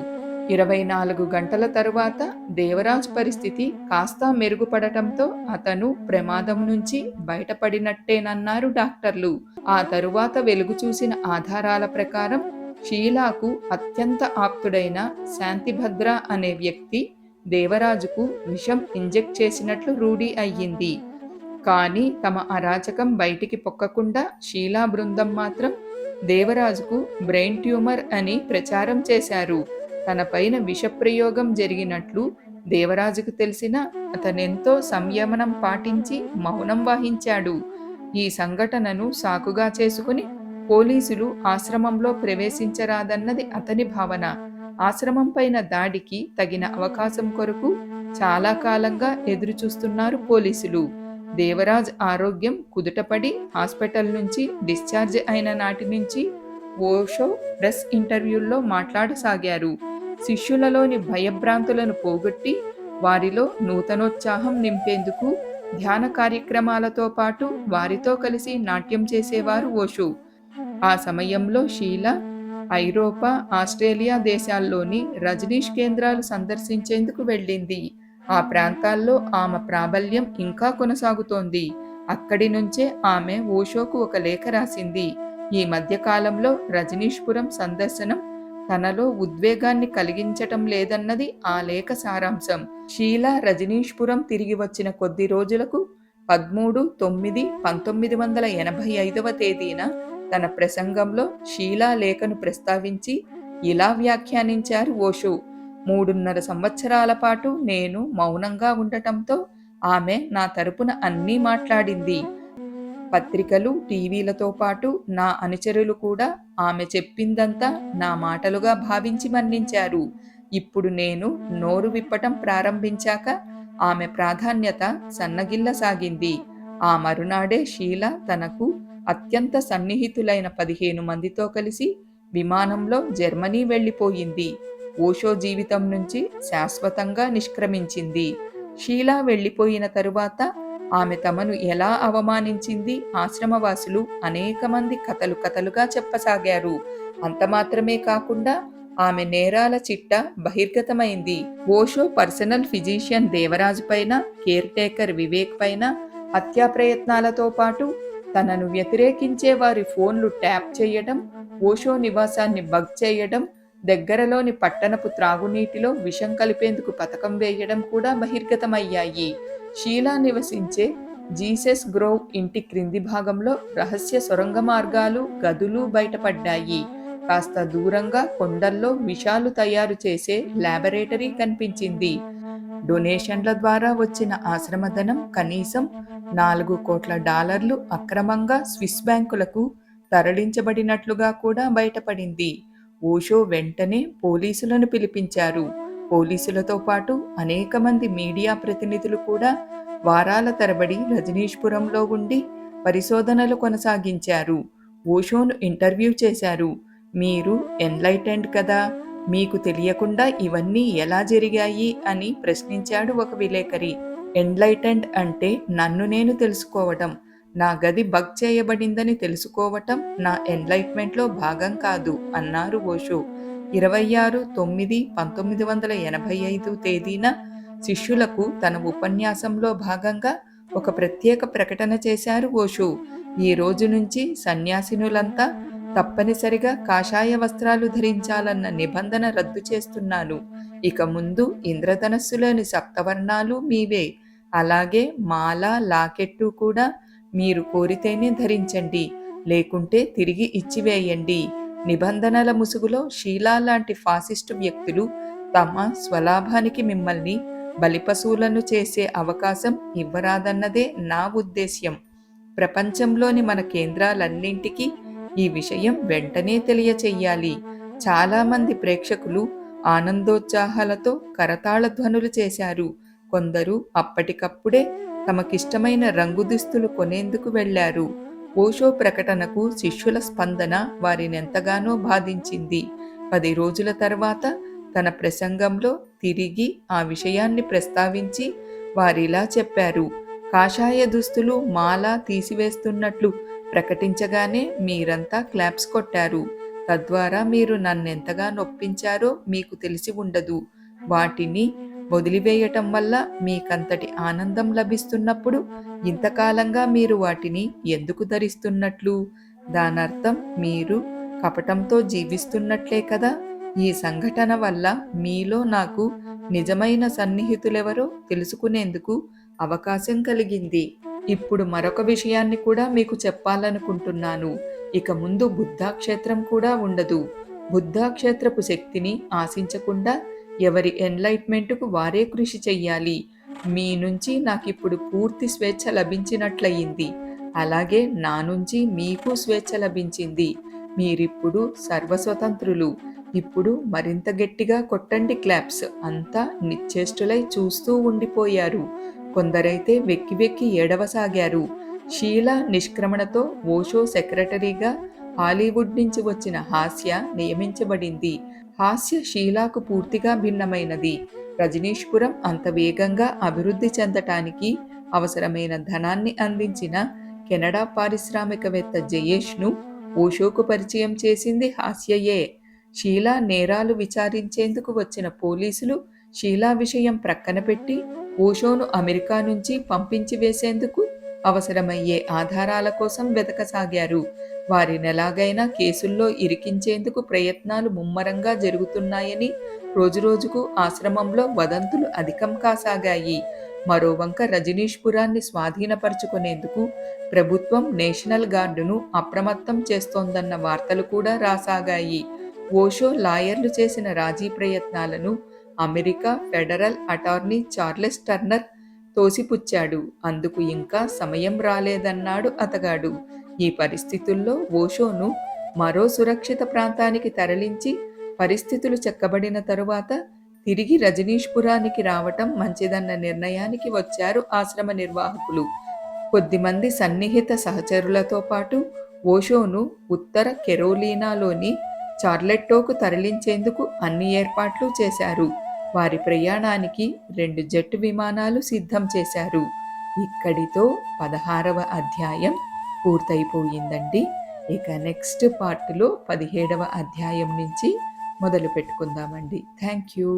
24 గంటల తరువాత దేవరాజ్ పరిస్థితి కాస్త మెరుగుపడటంతో అతను ప్రమాదం నుంచి బయటపడినట్టేనన్నారు డాక్టర్లు. ఆ తరువాత వెలుగు చూసిన ఆధారాల ప్రకారం షీలాకు అత్యంత ఆప్తుడైన శాంతిభద్ర అనే వ్యక్తి దేవరాజుకు విషం ఇంజెక్ట్ చేసినట్లు రూఢీ అయ్యింది. కానీ తమ అరాచకం బయటికి పొక్కకుండా షీలా బృందం మాత్రం దేవరాజుకు బ్రెయిన్ ట్యూమర్ అని ప్రచారం చేశారు. తన పైన విషప్రయోగం జరిగినట్లు దేవరాజుకు తెలిసినా అతనెంతో సంయమనం పాటించి మౌనం వహించాడు. ఈ సంఘటనను సాకుగా చేసుకుని పోలీసులు ఆశ్రమంలో ప్రవేశించరాదన్నది అతని భావన. ఆశ్రమం పైన దాడికి తగిన అవకాశం కొరకు చాలా కాలంగా ఎదురుచూస్తున్నారు పోలీసులు. దేవరాజ్ ఆరోగ్యం కుదుటపడి హాస్పిటల్ నుంచి డిశ్చార్జ్ అయిన నాటి నుంచి ఓషో ప్రెస్ ఇంటర్వ్యూల్లో మాట్లాడసాగారు. శిష్యులలోని భయభ్రాంతులను పోగొట్టి వారిలో నూతనోత్సాహం నింపేందుకు ధ్యాన కార్యక్రమాలతో పాటు వారితో కలిసి నాట్యం చేసేవారు ఓషో. ఆ సమయంలో షీలా ఐరోపా, ఆస్ట్రేలియా దేశాల్లోని రజనీష్ కేంద్రాలు సందర్శించేందుకు వెళ్ళింది. ఆ ప్రాంతాల్లో ఆమె ప్రాబల్యం ఇంకా కొనసాగుతోంది. అక్కడి నుంచే ఆమె ఓషోకు ఒక లేఖ రాసింది. ఈ మధ్యకాలంలో రజనీష్పురం సందర్శనం తనలో ఉద్వేగాన్ని కలిగించటం లేదన్నది ఆ లేఖ సారాంశం. షీలా రజనీష్పురం తిరిగి వచ్చిన కొద్ది రోజులకు 13/9/1985 తేదీన తన ప్రసంగంలో షీలా లేఖను ప్రస్తావించి ఇలా వ్యాఖ్యానించారు ఓషో. 3.5 సంవత్సరాల పాటు నేను మౌనంగా ఉండటంతో ఆమె నా తరపున అన్నీ మాట్లాడింది. పత్రికలు, టీవీలతో పాటు నా అనుచరులు కూడా ఆమె చెప్పిందంతా నా మాటలుగా భావించి మన్నించారు. ఇప్పుడు నేను నోరు విప్పటం ప్రారంభించాక ఆమె ప్రాధాన్యత సన్నగిల్లసాగింది. ఆ మరునాడే షీలా తనకు అత్యంత సన్నిహితులైన 15 మందితో కలిసి విమానంలో జర్మనీ వెళ్ళిపోయింది. ఓషో జీవితం నుంచి శాశ్వతంగా నిష్క్రమించింది. షీలా వెళ్ళిపోయిన తరువాత ఆమె తమను ఎలా అవమానించింది ఆశ్రమవాసులు అనేక మంది కథలుగా చెప్పసాగారు. అంత మాత్రమే కాకుండా ఆమె నేరాల చిట్ట బహిర్గతమైంది. ఓషో పర్సనల్ ఫిజిషియన్ దేవరాజు పైన, కేర్ టేకర్ వివేక్ పైన హత్యా ప్రయత్నాలతో పాటు తనను వ్యతిరేకించే వారి ఫోన్లు ట్యాప్ చేయడం, ఓషో నివాసాన్ని బగ్ చేయడం, దగ్గరలోని పట్టణపు త్రాగునీటిలో విషం కలిపేందుకు పథకం వేయడం కూడా బహిర్గతమయ్యాయి. షీలా నివసించే జీసస్ గ్రోవ్ ఇంటి క్రింది భాగంలో రహస్య సొరంగ మార్గాలు, గదులు బయటపడ్డాయి. కాస్త దూరంగా కొండల్లో విషాలు తయారు చేసే ల్యాబొరేటరీ కనిపించింది. డొనేషన్ల ద్వారా వచ్చిన ఆశ్రమధనం కనీసం $4 కోట్ల అక్రమంగా స్విస్ బ్యాంకులకు తరలించబడినట్లుగా కూడా బయటపడింది. ఓషో వెంటనే పోలీసులను పిలిపించారు. పోలీసులతో పాటు అనేక మంది మీడియా ప్రతినిధులు కూడా వారాల తరబడి రజనీష్పురంలో ఉండి పరిశోధనలు కొనసాగించారు. ఓషోను ఇంటర్వ్యూ చేశారు. మీరు ఎన్లైటెండ్ కదా, మీకు తెలియకుండా ఇవన్నీ ఎలా జరిగాయి అని ప్రశ్నించాడు ఒక విలేకరి. ఎన్లైటెండ్ అంటే నన్ను నేను తెలుసుకోవటం, నా గది బగ్ చేయబడిందని తెలుసుకోవటం నా ఎన్లైట్మెంట్లో భాగం కాదు అన్నారు ఓషో. 26/9/1985 తేదీన శిష్యులకు తన ఉపన్యాసంలో భాగంగా ఒక ప్రత్యేక ప్రకటన చేశారు ఓషో. ఈ రోజు నుంచి సన్యాసినులంతా తప్పనిసరిగా కాషాయ వస్త్రాలు ధరించాలన్న నిబంధన రద్దు చేస్తున్నాను. ఇక ముందు ఇంద్రధనస్సులోని సప్తవర్ణాలు మీవే. అలాగే మాల, లాకెట్టు కూడా మీరు కోరితేనే ధరించండి, లేకుంటే తిరిగి ఇచ్చివేయండి. నిబంధనల ముసుగులో షీలా లాంటి ఫాసిస్టు వ్యక్తులు తమ స్వలాభానికి మిమ్మల్ని బలిపశువులను చేసే అవకాశం ఇవ్వరాదన్నదే నా ఉద్దేశ్యం. ప్రపంచంలోని మన కేంద్రాలన్నింటికీ ఈ విషయం వెంటనే తెలియచెయ్యాలి. చాలామంది ప్రేక్షకులు ఆనందోత్సాహాలతో కరతాళ ధ్వనులు చేశారు. కొందరు అప్పటికప్పుడే తమకిష్టమైన రంగు దుస్తులు కొనేందుకు వెళ్లారు. ఓషో ప్రకటనకు శిష్యుల స్పందన వారినెంతగానో బాధించింది. 10 రోజుల తర్వాత తన ప్రసంగంలో తిరిగి ఆ విషయాన్ని ప్రస్తావించి వారిలా చెప్పారు. కాషాయ దుస్తులు, మాల తీసివేస్తున్నట్లు ప్రకటించగానే మీరంతా క్లాప్స్ కొట్టారు. తద్వారా మీరు నన్నెంతగా నొప్పించారో మీకు తెలిసి ఉండదు. వాటిని వదిలివేయటం వల్ల మీకంతటి ఆనందం లభిస్తున్నప్పుడు ఇంతకాలంగా మీరు వాటిని ఎందుకు ధరిస్తున్నట్లు? దానర్థం మీరు కపటంతో జీవిస్తున్నట్లే కదా! ఈ సంఘటన వల్ల మీలో నాకు నిజమైన సన్నిహితులెవరో తెలుసుకునేందుకు అవకాశం కలిగింది. ఇప్పుడు మరొక విషయాన్ని కూడా మీకు చెప్పాలనుకుంటున్నాను. ఇక ముందు బుద్ధాక్షేత్రం కూడా ఉండదు. బుద్ధాక్షేత్రపు శక్తిని ఆశించకుండా ఎవరి ఎన్లైట్మెంటుకు వారే కృషి చెయ్యాలి. మీ నుంచి నాకిప్పుడు పూర్తి స్వేచ్ఛ లభించినట్లయింది. అలాగే నా నుంచి మీకు స్వేచ్ఛ లభించింది. మీరిప్పుడు సర్వస్వతంత్రులు. ఇప్పుడు మరింత గట్టిగా కొట్టండి క్లాప్స్. అంతా నిశ్చేష్టులై చూస్తూ ఉండిపోయారు. కొందరైతే వెక్కి వెక్కి ఏడవసాగారు. షీలా నిష్క్రమణతో ఓషో సెక్రటరీగా హాలీవుడ్ నుంచి వచ్చిన హాస్య నియమించబడింది. హాస్య షీలాకు పూర్తిగా భిన్నమైనది. రజనీష్పురం అంత వేగంగా అభివృద్ధి చెందటానికి అవసరమైన ధనాన్ని అందించిన కెనడా పారిశ్రామికవేత్త జయేష్ను ఓషోకు పరిచయం చేసింది హాస్యయే. షీలా నేరాలు విచారించేందుకు వచ్చిన పోలీసులు షీలా విషయం ప్రక్కన పెట్టి ఓషోను అమెరికా నుంచి పంపించి వేసేందుకు అవసరమయ్యే ఆధారాల కోసం వెతకసాగారు. వారినెలాగైనా కేసుల్లో ఇరికించేందుకు ప్రయత్నాలు ముమ్మరంగా జరుగుతున్నాయని రోజురోజుకు ఆశ్రమంలో వదంతులు అధికం కాసాగాయి. మరోవంక రజనీష్పురాన్ని స్వాధీనపరుచుకునేందుకు ప్రభుత్వం నేషనల్ గార్డును అప్రమత్తం చేస్తోందన్న వార్తలు కూడా రాసాగాయి. ఓషో లాయర్లు చేసిన రాజీ ప్రయత్నాలను America federal attorney Charles Turner తోసిపుచ్చాడు. అందుకు ఇంకా సమయం రాలేదన్నాడు అతగాడు. ఈ పరిస్థితుల్లో ఓషోను మరో సురక్షిత ప్రాంతానికి తరలించి పరిస్థితులు చక్కబడిన తరువాత తిరిగి రజనీష్పురానికి రావటం మంచిదన్న నిర్ణయానికి వచ్చారు ఆశ్రమ నిర్వాహకులు. కొద్దిమంది సన్నిహిత సహచరులతో పాటు ఓషోను ఉత్తర కెరోలినాలోని చార్లెట్టోకు తరలించేందుకు అన్ని ఏర్పాట్లు చేశారు. వారి ప్రయాణానికి 2 జెట్ విమానాలు సిద్ధం చేశారు. ఇక్కడితో 16వ అధ్యాయం పూర్తయిపోయిందండి. ఇక నెక్స్ట్ పార్ట్లో 17వ అధ్యాయం నుంచి మొదలు పెట్టుకుందామండి. Thank you.